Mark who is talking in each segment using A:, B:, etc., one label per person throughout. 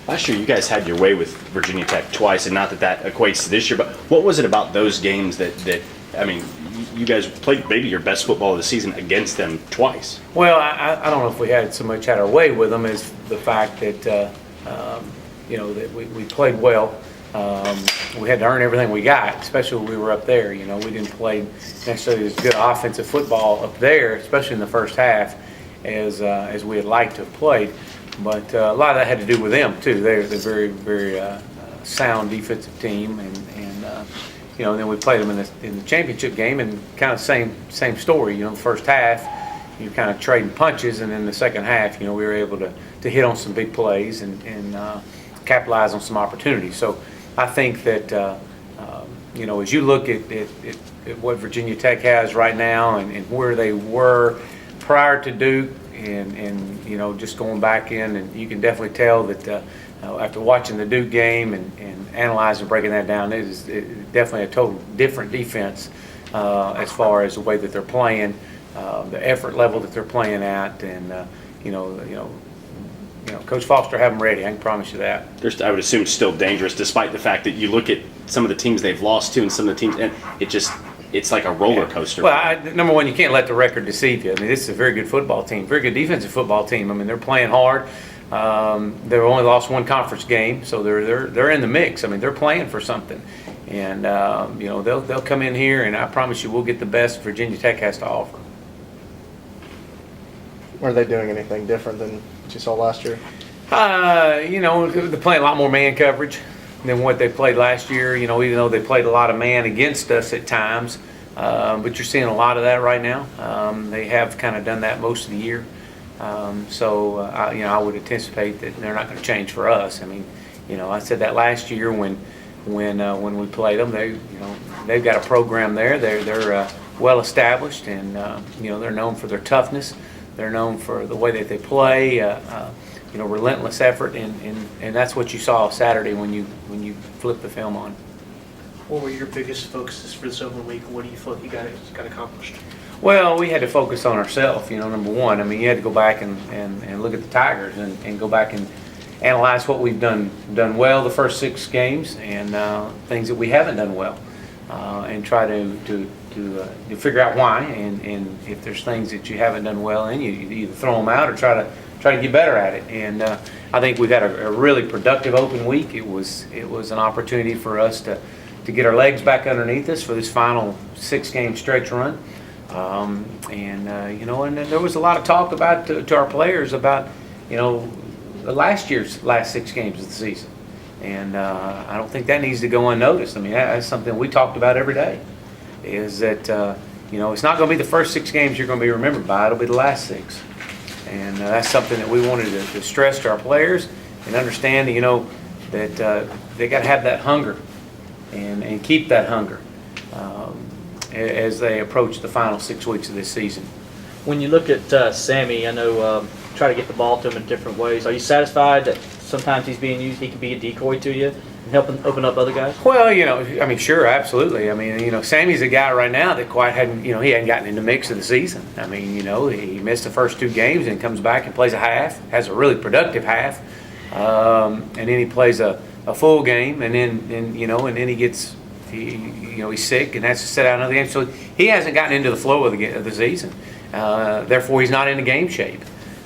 A: Last year, you guys had your way with Virginia Tech twice, and not that that equates to this year, but what was it about those games that I mean, you guys played maybe your best football of the season against them twice?
B: Well, I don't know if we had so much had our way with them as the fact that, that we played well. We had to earn everything we got, especially when we were up there. We didn't play necessarily as good offensive football up there, especially in the first half, as we had liked to have played. But a lot of that had to do with them too. They're very, very sound defensive team, and then we played them in the championship game, and kind of same story. The first half, you're kind of trading punches, and then the second half, we were able to hit on some big plays and capitalize on some opportunities. So I think that as you look at what Virginia Tech has right now and where they were prior to Duke, and just going back in, and you can definitely tell that after watching the Duke game and analyzing, breaking that down, it is definitely a total different defense as far as the way that they're playing, the effort level that they're playing at, and Coach Foster have them ready. I can promise you that.
A: I would assume still dangerous, despite the fact that you look at some of the teams they've lost to, and some of the teams, and it's like a roller coaster.
B: Well, number one, you can't let the record deceive you. I mean, this is a very good football team, very good defensive football team. I mean, they're playing hard. They've only lost one conference game, so they're in the mix. I mean, they're playing for something, and they'll come in here, and I promise you, we'll get the best Virginia Tech has to offer.
C: Are they doing anything different than what you saw last year?
B: They're playing a lot more man coverage than what they played last year. Even though they played a lot of man against us at times, but you're seeing a lot of that right now. They have kind of done that most of the year. I would anticipate that they're not going to change for us. I mean, I said that last year when we played them. They've got a program there. They're well established, and they're known for their toughness. They're known for the way that they play. Relentless effort, and that's what you saw Saturday when you flipped the film on.
D: What were your biggest focuses for this open week? What do you feel like you got accomplished?
B: Well, we had to focus on ourselves, number one. I mean, you had to go back and look at the Tigers and go back and analyze what we've done well the first 6 games, and things that we haven't done well, and try to figure out why, and if there's things that you haven't done well, and you either throw them out or try to get better at it. And I think we've had a really productive open week. It was an opportunity for us to get our legs back underneath us for this final 6-game stretch run. And there was a lot of talk about to our players about last year's last 6 games of the season, and I don't think that needs to go unnoticed. I mean, that's something we talked about every day. Is that it's not going to be the first 6 games you're going to be remembered by. It'll be the last 6. And that's something that we wanted to stress to our players and understand, that they got to have that hunger and keep that hunger as they approach the final 6 weeks of this season.
E: When you look at Sammy, I know try to get the ball to him in different ways. Are you satisfied that sometimes he's being used, he can be a decoy to you and help open up other guys?
B: Well, sure, absolutely. I mean, Sammy's a guy right now that quite hadn't, he hadn't gotten in the mix of the season. I mean, he missed the first 2 games and comes back and plays a half, has a really productive half, and then he plays a full game, and then he gets, he's sick and has to sit out another game. So he hasn't gotten into the flow of the season. Therefore, he's not in the game shape.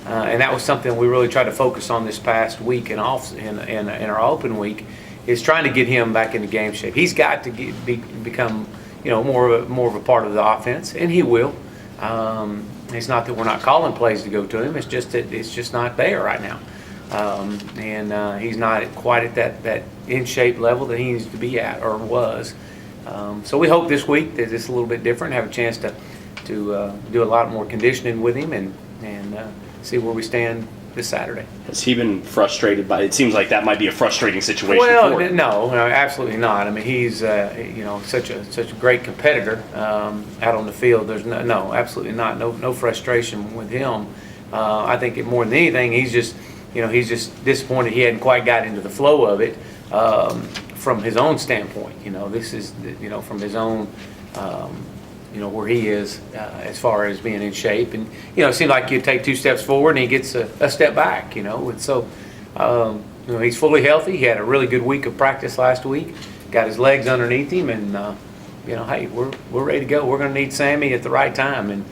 B: And that was something we really tried to focus on this past week and in our open week, is trying to get him back into game shape. He's got to become more of a part of the offense, and he will. It's not that we're not calling plays to go to him. It's just that it's just not there right now, and he's not quite at that in shape level that he needs to be at or was. So we hope this week that it's a little bit different. Have a chance to do a lot more conditioning with him and see where we stand this Saturday.
A: Has he been frustrated by? It seems like that might be a frustrating situation.
B: Well,
A: for him.
B: no, absolutely not. I mean, he's such a great competitor out on the field. There's no, absolutely not. No frustration with him. I think more than anything, he's just disappointed he hadn't quite got into the flow of it from his own standpoint. This is from his own. Where he is as far as being in shape, and it seemed like you take 2 steps forward and he gets a step back, and so he's fully healthy. He had a really good week of practice last week. Got his legs underneath him, and hey, we're ready to go. We're going to need Sammy at the right time, and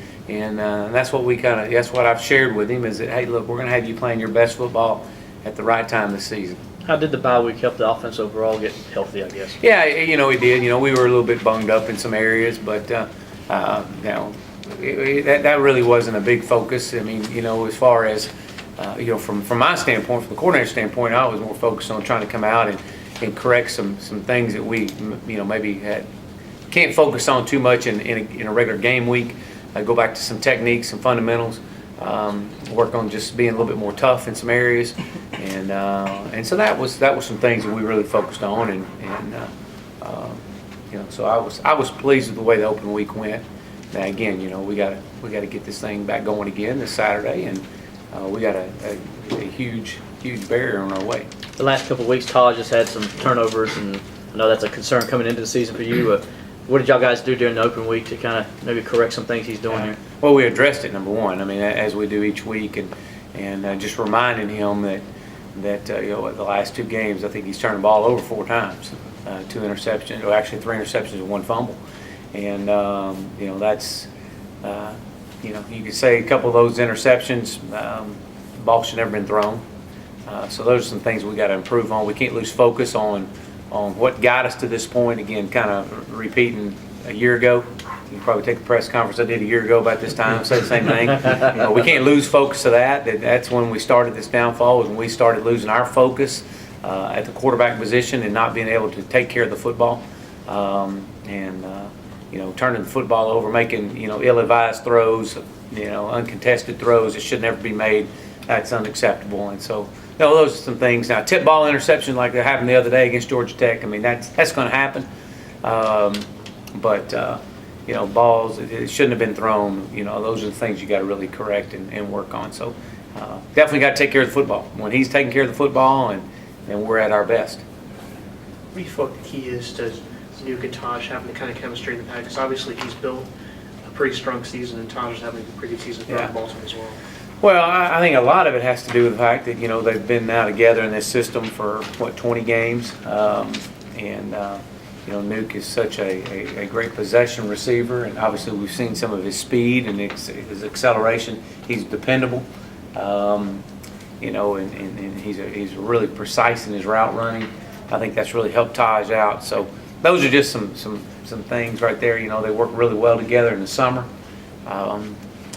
B: that's what that's what I've shared with him is that, hey, look, we're going to have you playing your best football at the right time this season.
E: How did the bye week help the offense overall get healthy, I guess?
B: Yeah, it did. We were a little bit bunged up in some areas, but that really wasn't a big focus. I mean, as far as from my standpoint, from the coordinator standpoint, I was more focused on trying to come out and correct some things that we maybe can't focus on too much in a regular game week. Go back to some techniques, some fundamentals. Work on just being a little bit more tough in some areas, and so that was some things that we really focused on, and so I was pleased with the way the open week went. Now again, we got to get this thing back going again this Saturday, and we got a huge barrier on our way.
E: The last couple of weeks, Taj has had some turnovers, and I know that's a concern coming into the season for you. What did y'all guys do during the open week to kind of maybe correct some things he's doing here?
B: Well, we addressed it, number one. I mean, as we do each week, and just reminding him that the last 2 games, I think he's turned the ball over 4 times, 2 interceptions, or actually 3 interceptions and 1 fumble, and that's you could say a couple of those interceptions, the ball should never been thrown. So those are some things we got to improve on. We can't lose focus on what got us to this point. Again, kind of repeating a year ago. You can probably take the press conference I did a year ago about this time, say the same thing. We can't lose focus of that. That's when we started this downfall, was when we started losing our focus at the quarterback position and not being able to take care of the football. Turning the football over, making, ill-advised throws, uncontested throws that should never be made. That's unacceptable. And so, those are some things. Now, tip ball interception like that happened the other day against Georgia Tech, I mean, that's going to happen. Balls, it shouldn't have been thrown. Those are the things you got to really correct and work on. So, definitely got to take care of the football. When he's taking care of the football, and we're at our best.
D: What do you feel like the key is to Nuke and Taj having the kind of chemistry in the pack? Because obviously he's built a pretty strong season, and Taj is having a pretty good season for Baltimore as well.
B: Well, I think a lot of it has to do with the fact that, they've been now together in this system for, 20 games. Nuke is such a great possession receiver, and obviously we've seen some of his speed and his acceleration. He's dependable, and he's really precise in his route running. I think that's really helped Taj out. So those are just some things right there. They work really well together in the summer.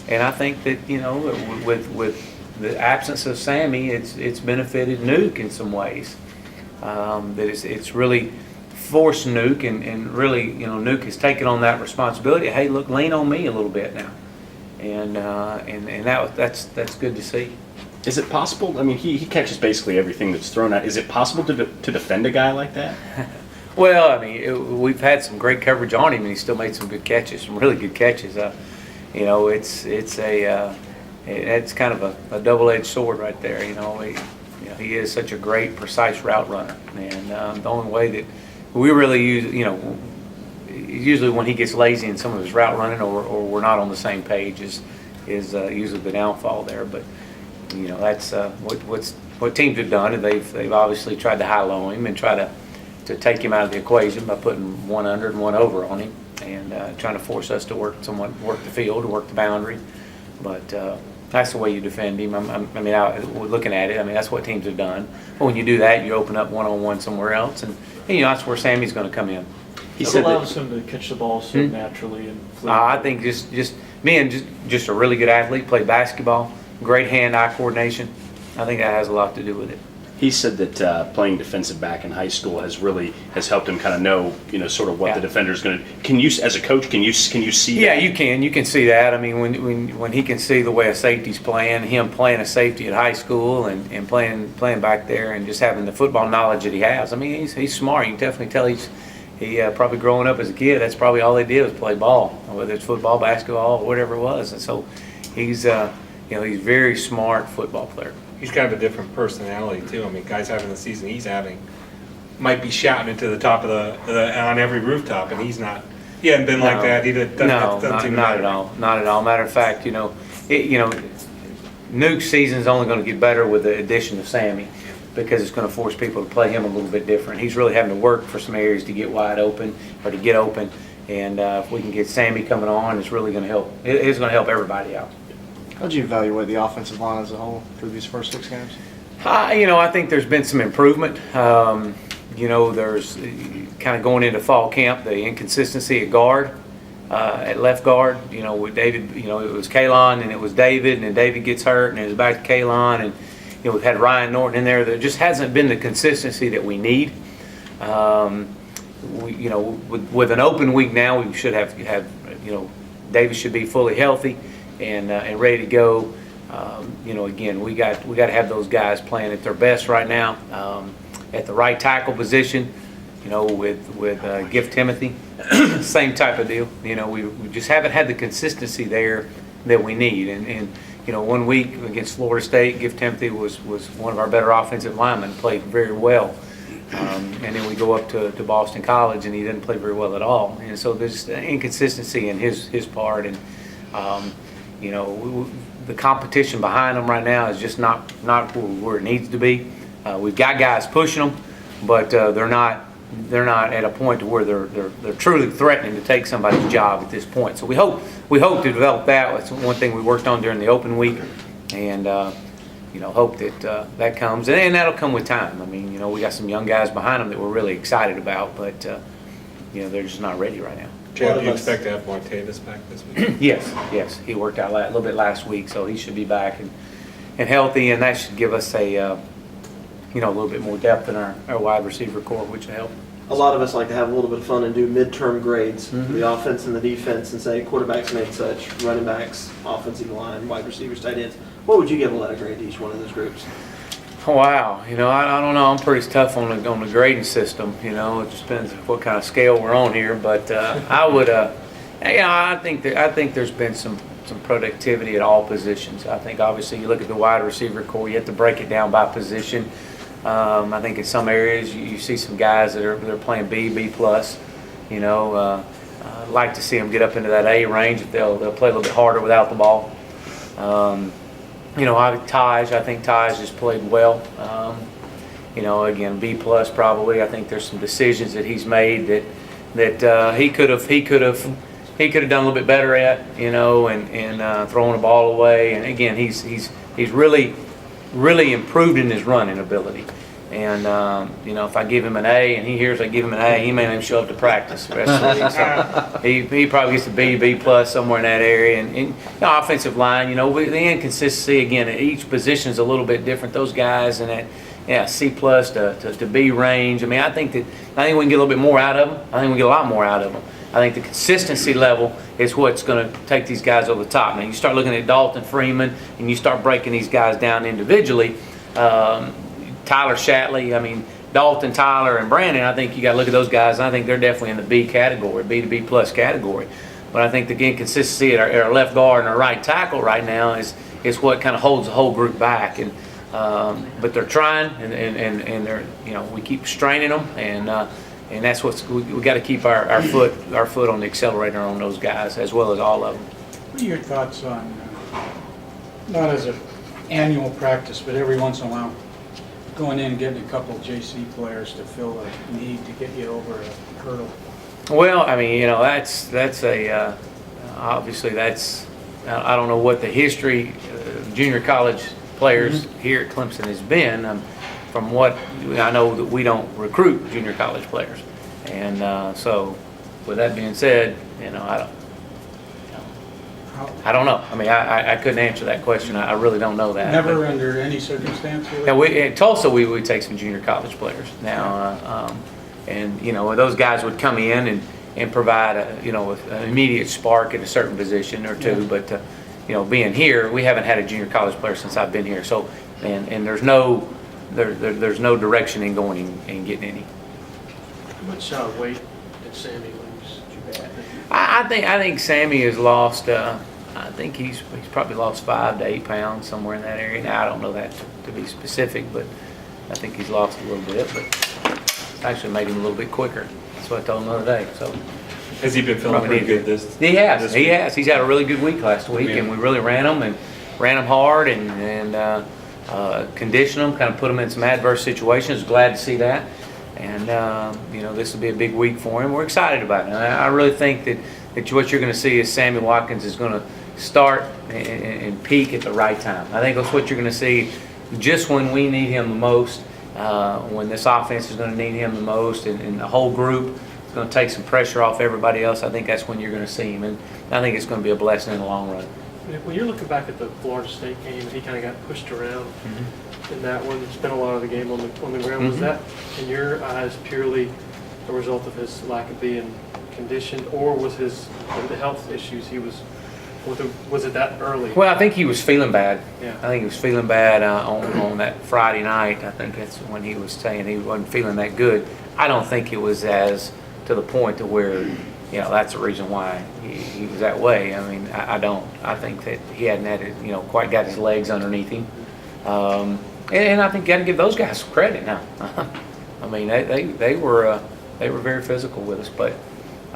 B: And I think that, with the absence of Sammy, it's benefited Nuke in some ways. That it's really forced Nuke, and really, Nuke has taken on that responsibility. Hey, look, lean on me a little bit now, and that's good to see.
A: Is it possible? I mean, he catches basically everything that's thrown at. Is it possible to defend a guy like that?
B: Well, I mean, we've had some great coverage on him, and he still made some good catches, some really good catches. It's kind of a double-edged sword right there. He is such a great, precise route runner, and the only way that we really use, usually when he gets lazy in some of his route running, or we're not on the same page, is usually the downfall there. But that's what teams have done, and they've obviously tried to high-low him and try to take him out of the equation by putting one under and one over on him, and trying to force us to work the field, work the boundary. But that's the way you defend him. Looking at it, that's what teams have done. But when you do that, you open up one-on-one somewhere else, and that's where Sammy's going to come in.
F: He allows him to catch the ball so naturally and fluidly.
B: I think just a really good athlete, play basketball, great hand-eye coordination. I think that has a lot to do with it.
A: He said that playing defensive back in high school has helped him kind of know, sort of what the defender's going to. Can you, as a coach, can you see that?
B: Yeah, you can see that. I mean, when he can see the way a safety's playing, him playing a safety at high school and playing back there, and just having the football knowledge that he has. I mean, he's smart. You can definitely tell he probably growing up as a kid, that's probably all they did was play ball, whether it's football, basketball, or whatever it was. And so he's he's a very smart football player.
G: He's kind of a different personality too. I mean, guys having the season he's having might be shouting it to the top of on every rooftop, and he's not. He hadn't been like that. He doesn't
B: not at all. Not at all. Matter of fact, Nuke's season's only going to get better with the addition of Sammy. because it's going to force people to play him a little bit different. He's really having to work for some areas to get wide open or to get open. And if we can get Sammy coming on, it's really going to help. It's going to help everybody out.
C: How would you evaluate the offensive line as a whole through these first 6 games?
B: I think there's been some improvement. There's kind of going into fall camp, the inconsistency at guard, at left guard. With David, it was Kalon and it was David, and then David gets hurt, and it was back to Kalon, and we've had Ryan Norton in there. There just hasn't been the consistency that we need. With an open week now, we should have David should be fully healthy and ready to go. Again, we got to have those guys playing at their best right now. At the right tackle position, with Gift Timothy, same type of deal. We just haven't had the consistency there that we need. And 1 week against Florida State, Gift Timothy was one of our better offensive linemen, played very well. And then we go up to Boston College, and he didn't play very well at all. And so there's inconsistency in his part, and the competition behind them right now is just not where it needs to be. We've got guys pushing them, but they're not at a point to where they're truly threatening to take somebody's job at this point. So we hope to develop that. That's one thing we worked on during the open week, and hope that that comes, and that'll come with time. I mean, we got some young guys behind them that we're really excited about, but they're just not ready right now.
G: Jim, do you expect to have Martavis back this week?
B: Yes, he worked out a little bit last week, so he should be back and healthy, and that should give us a little bit more depth in our wide receiver core, which will help.
H: A lot of us like to have a little bit of fun and do midterm grades for the offense and the defense, and say quarterbacks made such, running backs, offensive line, wide receivers, tight ends. What would you give a letter grade to each one of those groups?
B: Oh, wow. I don't know. I'm pretty tough on the grading system. It just depends what kind of scale we're on here. But I would, I think there's been some productivity at all positions. I think obviously you look at the wide receiver core, you have to break it down by position. I think in some areas you see some guys that are playing B plus. I'd like to see them get up into that A range. They'll play a little bit harder without the ball. I think Taj has played well. Again, B plus probably. I think there's some decisions that he's made that he could have done a little bit better at, and throwing the ball away. And again, he's really improved in his running ability. And if I give him an A and he hears I give him an A, he may not even show up to practice the rest of the week. So he probably gets a B plus somewhere in that area. And offensive line, the inconsistency again at each position is a little bit different. Those guys in that C plus to B range. I mean, I think we can get a little bit more out of them. I think we get a lot more out of them. I think the consistency level is what's going to take these guys over the top. Now you start looking at Dalton Freeman and you start breaking these guys down individually. Tyler Shatley, Dalton, Tyler, and Brandon, I think you got to look at those guys, and I think they're definitely in the B category, B to B plus category. But I think the inconsistency at our left guard and our right tackle right now is what kind of holds the whole group back. And but they're trying, and they're we keep straining them, and that's we got to keep our foot on the accelerator on those guys as well as all of them.
I: What are your thoughts on not as an annual practice, but every once in a while, going in and getting a couple of JC players to fill a need to get you over a hurdle?
B: Well, that's a obviously that's I don't know what the history of junior college players here at Clemson has been. From what I know, that we don't recruit junior college players, and so with that being said, I don't know. I couldn't answer that question. I really don't know that.
I: Never under any circumstance?
B: Really? At Tulsa, we would take some junior college players now, and those guys would come in and provide an immediate spark at a certain position or two. But being here, we haven't had a junior college player since I've been here. So and there's no direction in going and getting any.
D: How much weight did Sammy lose?
B: I think Sammy has lost. I think he's probably lost 5 to 8 pounds somewhere in that area. Now I don't know that to be specific, but I think he's lost a little bit. But it's actually made him a little bit quicker. That's what I told him the other day. So
G: Has he been feeling pretty good this?
B: He has.
G: He
B: has. He's had a really good week last week, and we really ran him hard, and condition them, kind of put them in some adverse situations. Glad to see that. And, this will be a big week for him. We're excited about it. And I really think that what you're going to see is Sammy Watkins is going to start and peak at the right time. I think that's what you're going to see just when we need him the most, when this offense is going to need him the most, and the whole group is going to take some pressure off everybody else. I think that's when you're going to see him. And I think it's going to be a blessing in the long run.
F: When you're looking back at the Florida State game, he kind of got pushed around in that one. Spent a lot of the game on the ground. Was that, in your eyes, purely a result of his lack of being conditioned, or was the health issues he was? Was it that early?
B: Well, I think he was feeling bad.
F: Yeah.
B: I think he was feeling bad on that Friday night. I think that's when he was saying he wasn't feeling that good. I don't think it was as to the point to where, that's the reason why he was that way. I mean, I don't. I think that he hadn't had it, quite got his legs underneath him. And I think you got to give those guys some credit now. I mean, they were very physical with us, but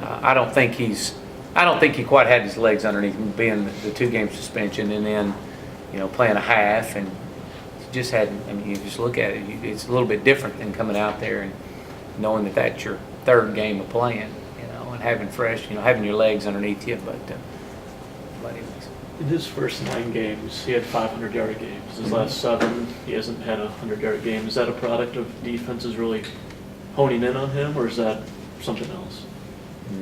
B: I don't think he quite had his legs underneath him, being the 2-game suspension and then, playing a half, and just hadn't. I mean, you just look at it, it's a little bit different than coming out there and knowing that that's your 3rd game of playing, and having having your legs underneath you. But anyways.
F: In his first 9 games, he had 500-yard games. His last 7, he hasn't had a 100-yard game. Is that a product of defenses really honing in on him, or is that something else?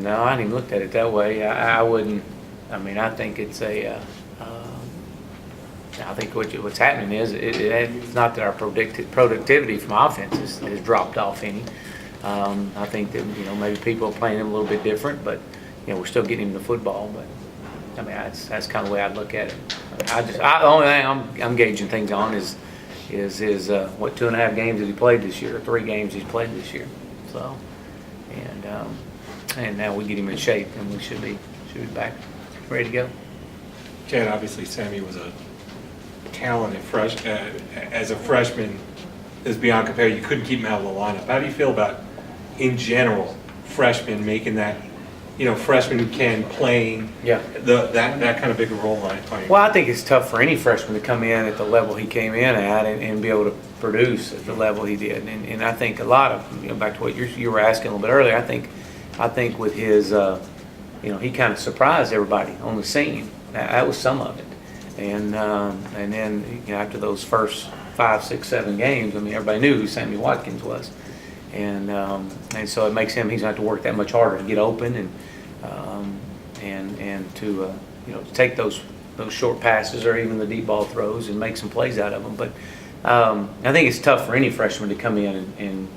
B: No, I hadn't even looked at it that way. I wouldn't. I mean, I think it's I think what's happening is it's not that our productivity from offense has dropped off any. I think that maybe people are playing him a little bit different, but we're still getting him the football. But I mean, that's kind of the way I'd look at it. The only thing I'm gauging things on is his 2.5 games that he played this year, or 3 games he's played this year. So, and now we get him in shape, and we should be back ready to go.
G: Chad, obviously Sammy was a talented as a freshman is beyond compare. You couldn't keep him out of the lineup. How do you feel about, in general, freshmen making that, freshmen who can playing that kind of big a role line?
B: Well, I think it's tough for any freshman to come in at the level he came in at and be able to produce at the level he did. And I think a lot of, back to what you were asking a little bit earlier, I think with his, he kind of surprised everybody on the scene. That was some of it. And then after those first 5, 6, 7 games, I mean, everybody knew who Sammy Watkins was. And so it makes him, he's going to have to work that much harder to get open and to take those short passes or even the deep ball throws and make some plays out of them. But I think it's tough for any freshman to come in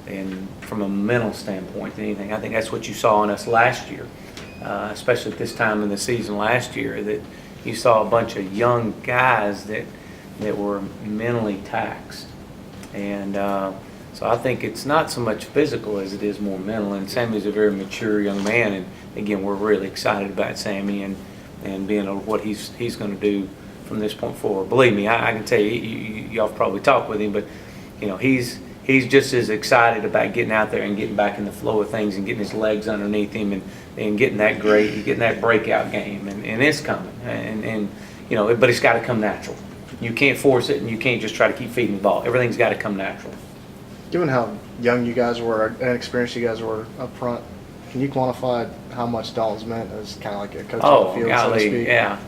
B: and from a mental standpoint than anything. I think that's what you saw in us last year, especially at this time in the season last year, that you saw a bunch of young guys that were mentally taxed. And so I think it's not so much physical as it is more mental. And Sammy's a very mature young man. And again, we're really excited about Sammy and being what he's going to do from this point forward. Believe me, I can tell you, y'all probably talked with him, but he's just as excited about getting out there and getting back in the flow of things and getting his legs underneath him and getting that breakout game. And it's coming. But it's got to come natural. You can't force it, and you can't just try to keep feeding the ball. Everything's got to come natural.
C: Given how young you guys were and experienced you guys were up front, can you quantify how much Dalton's meant as kind of like a coach on the field, so to speak?
B: Yeah.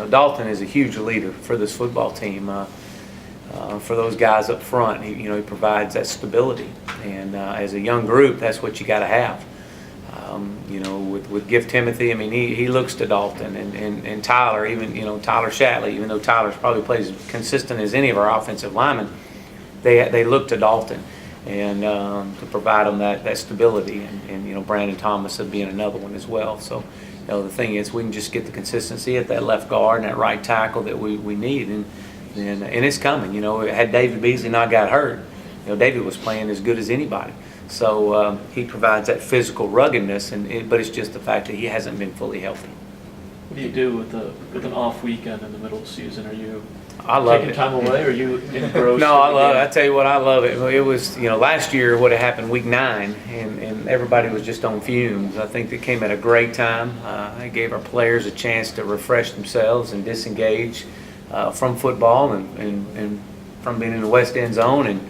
B: Dalton is a huge leader for this football team. For those guys up front, he provides that stability. And as a young group, that's what you got to have. With Gift Timothy, I mean, he looks to Dalton and Tyler, even, Tyler Shatley, even though Tyler's probably plays as consistent as any of our offensive linemen, they look to Dalton and to provide them that stability. And Brandon Thomas being another one as well. So, the thing is, we can just get the consistency at that left guard and that right tackle that we need. And it's coming. Had David Beasley not got hurt, David was playing as good as anybody. So he provides that physical ruggedness, but it's just the fact that he hasn't been fully healthy.
F: What do you do with an off weekend in the middle of the season? Are you taking time away, or are you engrossed?
B: No, I love it. I tell you what, I love it. It was, last year what had happened week 9, and everybody was just on fumes. I think they came at a great time. It gave our players a chance to refresh themselves and disengage from football and from being in the west end zone, and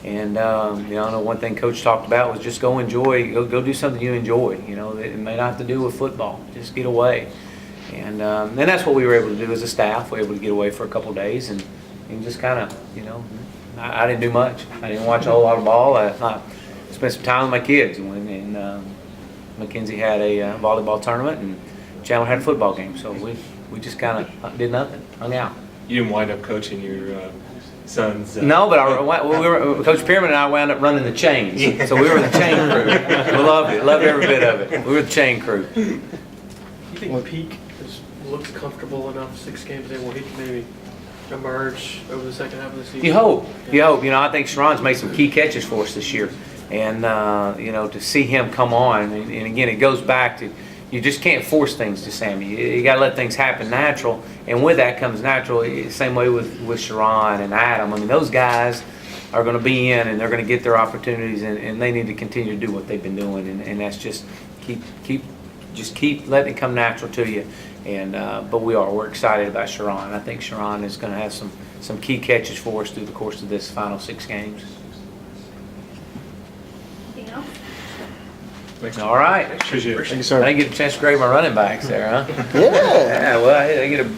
B: you know, I know one thing Coach talked about was just go go do something you enjoy. You know, it may not have to do with football, just get away, and that's what we were able to do as a staff. We were able to get away for a couple days and just kind of, you know, I didn't do much. I didn't watch a whole lot of ball. I spent some time with my kids, and Mackenzie had a volleyball tournament, and Chandler had a football game. So we just kind of did nothing, hung out.
G: You didn't wind up coaching your sons?
B: No, but Coach Pierman and I wound up running the chains. So we were the chain crew. We loved it, loved every bit of it. We were the chain crew.
F: You think Peak looks comfortable enough 6 games in where he can maybe emerge over the second half of the season?
B: You hope. You hope. You know, I think Sharon's made some key catches for us this year. And, you know, to see him come on, and again, it goes back to, you just can't force things to Sammy. You got to let things happen natural. And with that comes natural. Same way with Sharon and Adam. I mean, those guys are going to be in, and they're going to get their opportunities, and they need to continue to do what they've been doing. And that's just keep letting it come natural to you. And but we're excited about Sharon. I think Sharon is going to have some key catches for us through the course of this final 6 games.
J: Anything else?
B: All right.
G: Appreciate it.
C: Thank you, sir.
B: I didn't get a chance to grade my running backs there, huh?
C: Yeah.
B: Yeah, well, they get a